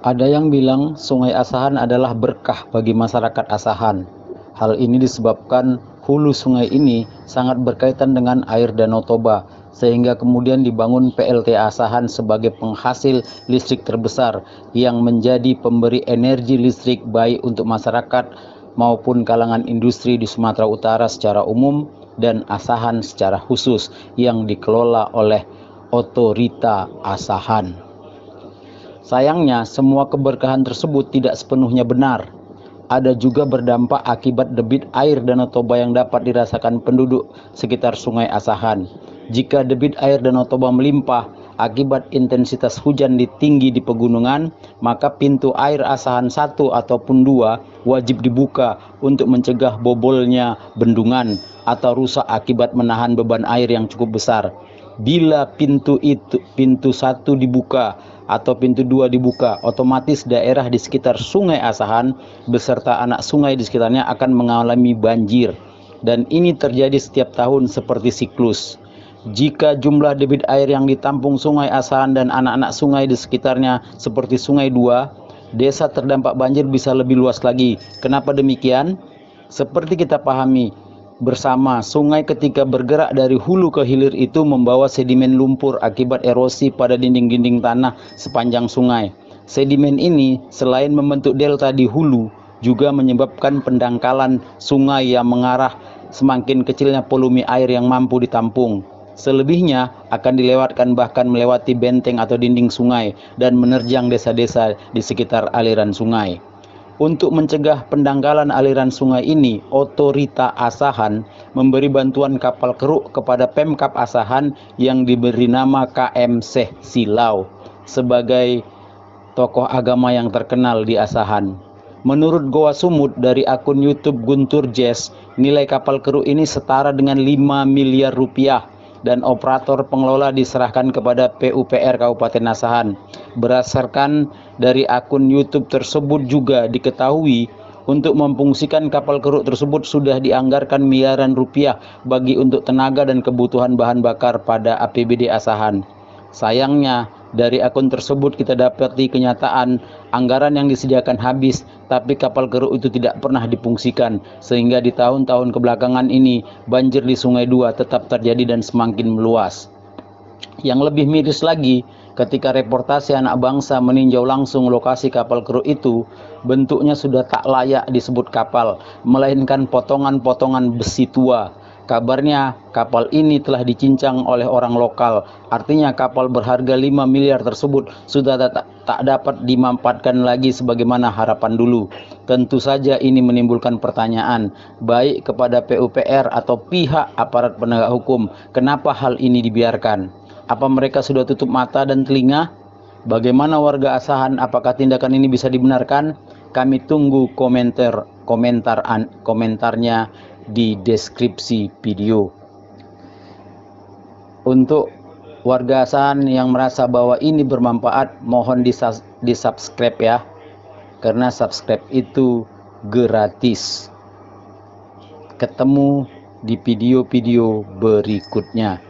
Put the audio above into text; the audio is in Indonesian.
Ada yang bilang Sungai Asahan adalah berkah bagi masyarakat Asahan. Hal ini disebabkan hulu sungai ini sangat berkaitan dengan air Danau Toba, sehingga kemudian dibangun PLTA Asahan sebagai penghasil listrik terbesar yang menjadi pemberi energi listrik baik untuk masyarakat maupun kalangan industri di Sumatera Utara secara umum dan Asahan secara khusus yang dikelola oleh Otorita Asahan. Sayangnya, semua keberkahan tersebut tidak sepenuhnya benar. Ada juga berdampak akibat debit air Danau Toba yang dapat dirasakan penduduk sekitar Sungai Asahan. Jika debit air Danau Toba melimpah akibat intensitas hujan tinggi di pegunungan, maka pintu air Asahan 1 ataupun 2 wajib dibuka untuk mencegah bobolnya bendungan atau rusak akibat menahan beban air yang cukup besar. Bila pintu 1 dibuka atau pintu 2 dibuka, otomatis daerah di sekitar Sungai Asahan beserta anak sungai di sekitarnya akan mengalami banjir, dan ini terjadi setiap tahun seperti siklus. Jika jumlah debit air yang ditampung Sungai Asahan dan anak-anak sungai di sekitarnya seperti Sungai 2, desa terdampak banjir bisa lebih luas lagi. Kenapa demikian? Seperti kita pahami bersama, sungai ketika bergerak dari hulu ke hilir itu membawa sedimen lumpur akibat erosi pada dinding-dinding tanah sepanjang sungai. Sedimen ini selain membentuk delta di hulu, juga menyebabkan pendangkalan sungai yang mengarah semakin kecilnya volume air yang mampu ditampung. Selebihnya akan dilewatkan bahkan melewati benteng atau dinding sungai dan menerjang desa-desa di sekitar aliran sungai. Untuk mencegah pendangkalan aliran sungai ini, Otorita Asahan memberi bantuan kapal keruk kepada Pemkab Asahan yang diberi nama KM Syekh Silau sebagai tokoh agama yang terkenal di Asahan. Menurut Goa Sumut dari akun YouTube Guntur Jazz, nilai kapal keruk ini setara dengan 5 miliar rupiah dan operator pengelola diserahkan kepada PUPR Kabupaten Asahan. Berdasarkan dari akun YouTube tersebut juga diketahui untuk memfungsikan kapal keruk tersebut sudah dianggarkan miliaran rupiah bagi untuk tenaga dan kebutuhan bahan bakar pada APBD Asahan. Sayangnya, dari akun tersebut kita dapati kenyataan anggaran yang disediakan habis, tapi kapal keruk itu tidak pernah difungsikan, sehingga di tahun-tahun kebelakangan ini banjir di Sungai 2 tetap terjadi dan semakin meluas. Yang lebih miris lagi, ketika reportase Anak Bangsa meninjau langsung lokasi kapal keruk itu, bentuknya sudah tak layak disebut kapal, melainkan potongan-potongan besi tua. Kabarnya kapal ini telah dicincang oleh orang lokal. Artinya kapal berharga 5 miliar tersebut sudah tak dapat dimanfaatkan lagi sebagaimana harapan dulu. Tentu saja ini menimbulkan pertanyaan baik kepada PUPR atau pihak aparat penegak hukum. Kenapa hal ini dibiarkan? Apa mereka sudah tutup mata dan telinga? Bagaimana warga Asahan? Apakah tindakan ini bisa dibenarkan? Kami tunggu komentarnya di deskripsi video. Untuk warga Asahan yang merasa bahwa ini bermanfaat, mohon di-subscribe ya, karena subscribe itu gratis. Ketemu di video-video berikutnya.